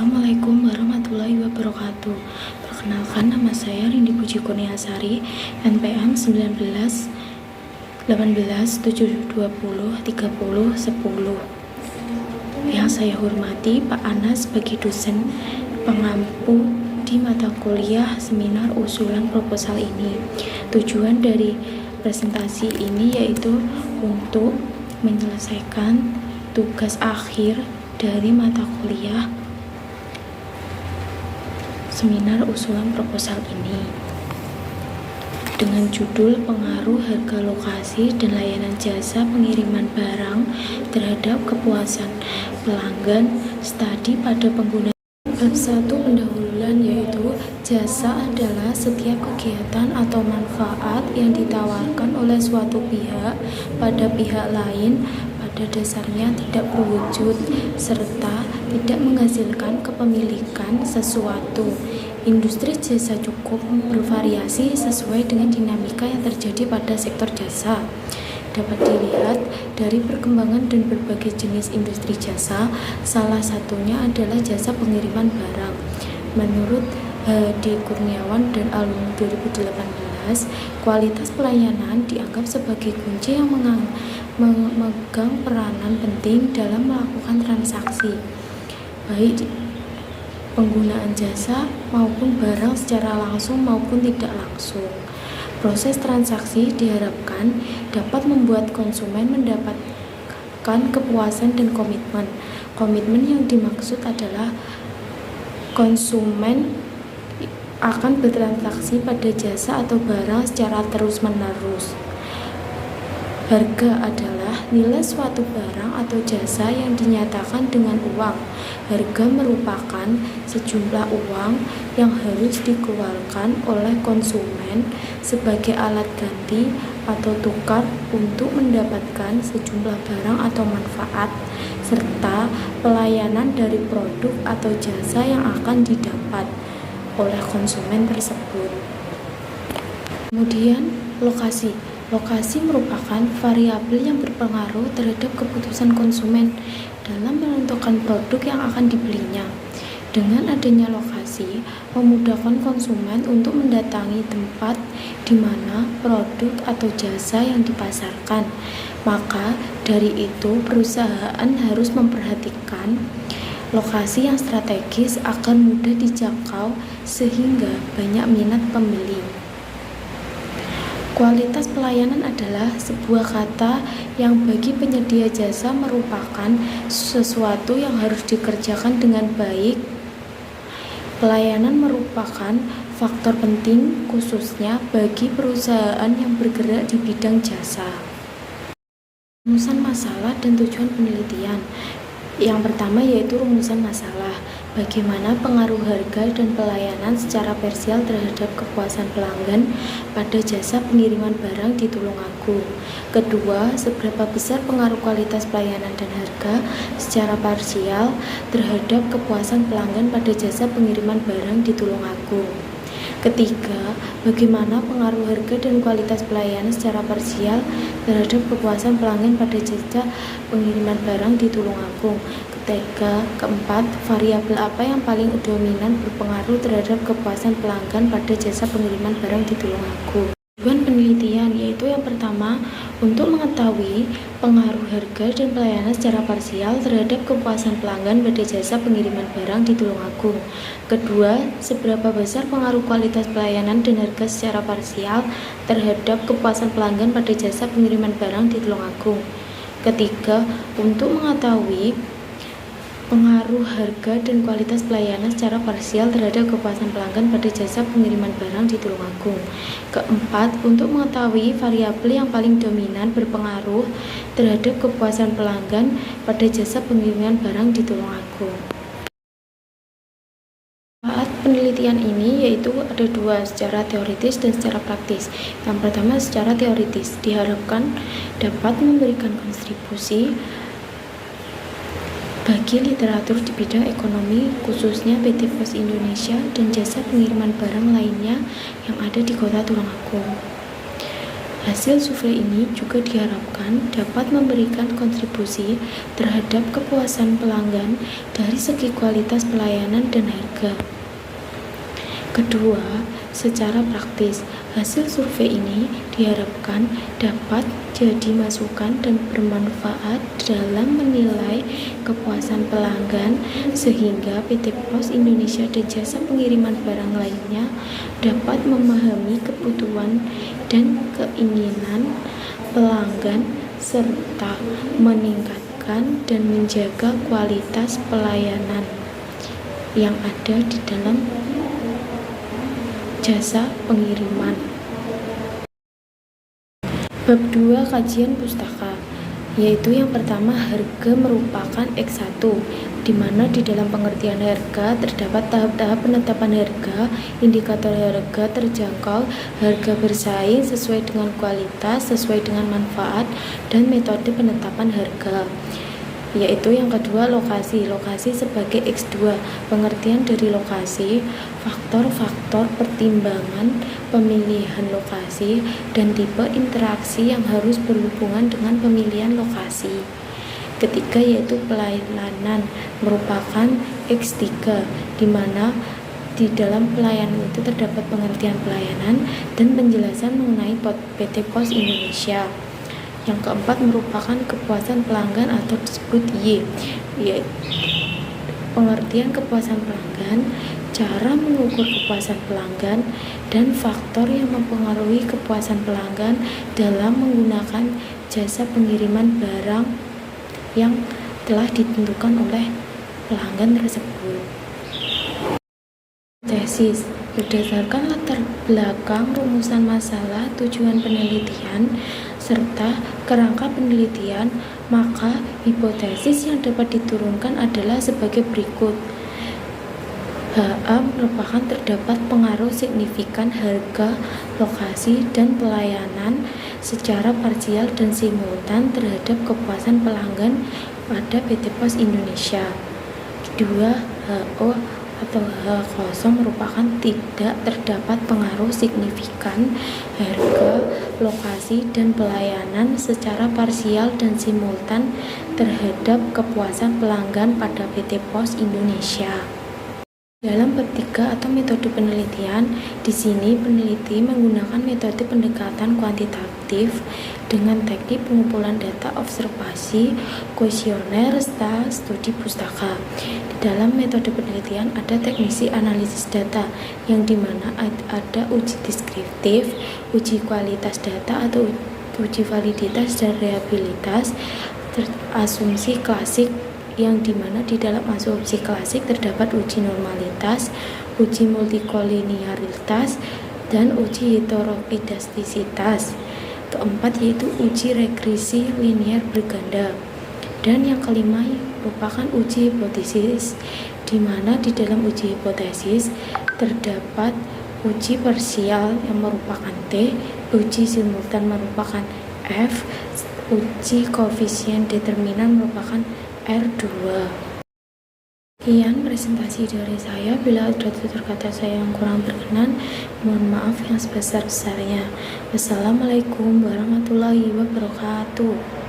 Assalamualaikum warahmatullahi wabarakatuh. Perkenalkan, nama saya Rindi Puji Kurniasari, NPM 19 18 720 30 10. Yang saya hormati Pak Anas sebagai dosen pengampu di mata kuliah seminar usulan proposal ini. Tujuan dari presentasi ini yaitu untuk menyelesaikan tugas akhir dari mata kuliah seminar usulan proposal ini dengan judul pengaruh harga lokasi dan layanan jasa pengiriman barang terhadap kepuasan pelanggan studi pada pengguna. Bab 1 pendahuluan, yaitu jasa adalah setiap kegiatan atau manfaat yang ditawarkan oleh suatu pihak pada pihak lain pada dasarnya tidak berwujud serta tidak menghasilkan kepemilikan sesuatu. Industri jasa cukup bervariasi sesuai dengan dinamika yang terjadi pada sektor jasa. Dapat dilihat dari perkembangan dan berbagai jenis industri jasa, salah satunya adalah jasa pengiriman barang. Menurut Hadi Kurniawan dan alumni 2018, kualitas pelayanan dianggap sebagai kunci yang memegang peranan penting dalam melakukan transaksi, baik penggunaan jasa maupun barang secara langsung maupun tidak langsung. Proses transaksi diharapkan dapat membuat konsumen mendapatkan kepuasan dan komitmen. Komitmen yang dimaksud adalah konsumen akan bertransaksi pada jasa atau barang secara terus-menerus. Harga adalah nilai suatu barang atau jasa yang dinyatakan dengan uang. Harga merupakan sejumlah uang yang harus dikeluarkan oleh konsumen sebagai alat ganti atau tukar untuk mendapatkan sejumlah barang atau manfaat, serta pelayanan dari produk atau jasa yang akan didapat oleh konsumen tersebut. Kemudian, lokasi. Lokasi merupakan variabel yang berpengaruh terhadap keputusan konsumen dalam menentukan produk yang akan dibelinya. Dengan adanya lokasi, memudahkan konsumen untuk mendatangi tempat di mana produk atau jasa yang dipasarkan. Maka dari itu, perusahaan harus memperhatikan lokasi yang strategis agar mudah dijangkau sehingga banyak minat pembeli. Kualitas pelayanan adalah sebuah kata yang bagi penyedia jasa merupakan sesuatu yang harus dikerjakan dengan baik. Pelayanan merupakan faktor penting khususnya bagi perusahaan yang bergerak di bidang jasa. Rumusan masalah dan tujuan penelitian. Yang pertama yaitu rumusan masalah. Bagaimana pengaruh harga dan pelayanan secara parsial terhadap kepuasan pelanggan pada jasa pengiriman barang di Tulungagung. Kedua, seberapa besar pengaruh kualitas pelayanan dan harga secara parsial terhadap kepuasan pelanggan pada jasa pengiriman barang di Tulungagung. Ketiga, bagaimana pengaruh harga dan kualitas pelayanan secara parsial terhadap kepuasan pelanggan pada jasa pengiriman barang di Tulungagung. Keempat, variabel apa yang paling dominan berpengaruh terhadap kepuasan pelanggan pada jasa pengiriman barang di Tulungagung. Tujuan penelitian yaitu yang pertama, untuk mengetahui pengaruh harga dan pelayanan secara parsial terhadap kepuasan pelanggan pada jasa pengiriman barang di Tulungagung. Kedua, seberapa besar pengaruh kualitas pelayanan dan harga secara parsial terhadap kepuasan pelanggan pada jasa pengiriman barang di Tulungagung. Ketiga, untuk mengetahui pengaruh harga dan kualitas pelayanan secara parsial terhadap kepuasan pelanggan pada jasa pengiriman barang di Tulungagung. Keempat, untuk mengetahui variabel yang paling dominan berpengaruh terhadap kepuasan pelanggan pada jasa pengiriman barang di Tulungagung. Manfaat penelitian ini yaitu ada dua, secara teoritis dan secara praktis. Yang pertama, secara teoritis, diharapkan dapat memberikan kontribusi bagi literatur di bidang ekonomi, khususnya PT Pos Indonesia dan jasa pengiriman barang lainnya yang ada di Kota Tulungagung. Hasil survei ini juga diharapkan dapat memberikan kontribusi terhadap kepuasan pelanggan dari segi kualitas pelayanan dan harga. Kedua, secara praktis, hasil survei ini diharapkan dapat jadi masukan dan bermanfaat dalam menilai kepuasan pelanggan sehingga PT Pos Indonesia dan jasa pengiriman barang lainnya dapat memahami kebutuhan dan keinginan pelanggan serta meningkatkan dan menjaga kualitas pelayanan yang ada di dalam jasa pengiriman. Bab 2 kajian pustaka, yaitu yang pertama, harga merupakan X1, di mana di dalam pengertian harga terdapat tahap-tahap penetapan harga, indikator harga terjangkau, harga bersaing sesuai dengan kualitas, sesuai dengan manfaat, dan metode penetapan harga. Yaitu yang kedua, lokasi sebagai X2, pengertian dari lokasi, faktor-faktor pertimbangan pemilihan lokasi, dan tipe interaksi yang harus berhubungan dengan pemilihan lokasi. Ketiga, yaitu pelayanan, merupakan X3, di mana di dalam pelayanan itu terdapat pengertian pelayanan dan penjelasan mengenai PT Pos Indonesia. Yang keempat merupakan kepuasan pelanggan atau disebut Y, yaitu pengertian kepuasan pelanggan, cara mengukur kepuasan pelanggan, dan faktor yang mempengaruhi kepuasan pelanggan dalam menggunakan jasa pengiriman barang yang telah ditentukan oleh pelanggan tersebut. Tesis berdasarkan latar belakang, rumusan masalah, tujuan penelitian, serta kerangka penelitian, maka hipotesis yang dapat diturunkan adalah sebagai berikut. HA merupakan terdapat pengaruh signifikan harga, lokasi, dan pelayanan secara parsial dan simultan terhadap kepuasan pelanggan pada PT Pos Indonesia. Kedua, HO atau H0 merupakan tidak terdapat pengaruh signifikan harga, lokasi, dan pelayanan secara parsial dan simultan terhadap kepuasan pelanggan pada PT Pos Indonesia. Dalam bab 3 atau metode penelitian, di sini peneliti menggunakan metode pendekatan kuantitatif dengan teknik pengumpulan data observasi, kuesioner, serta studi pustaka. Di dalam metode penelitian ada teknisi analisis data, yang dimana ada uji deskriptif, uji kualitas data atau uji validitas dan reliabilitas, asumsi klasik, yang dimana di dalam asumsi klasik terdapat uji normalitas, uji multikolinearitas, dan uji heteroidastisitas. Keempat yaitu uji regresi linear berganda. Dan yang kelima merupakan uji hipotesis, di mana di dalam uji hipotesis terdapat uji parsial yang merupakan T, uji simultan merupakan F, uji koefisien determinan merupakan R2. Sekian presentasi dari saya. Bila ada tutur kata saya yang kurang berkenan, mohon maaf yang sebesar-besarnya. Wassalamualaikum warahmatullahi wabarakatuh.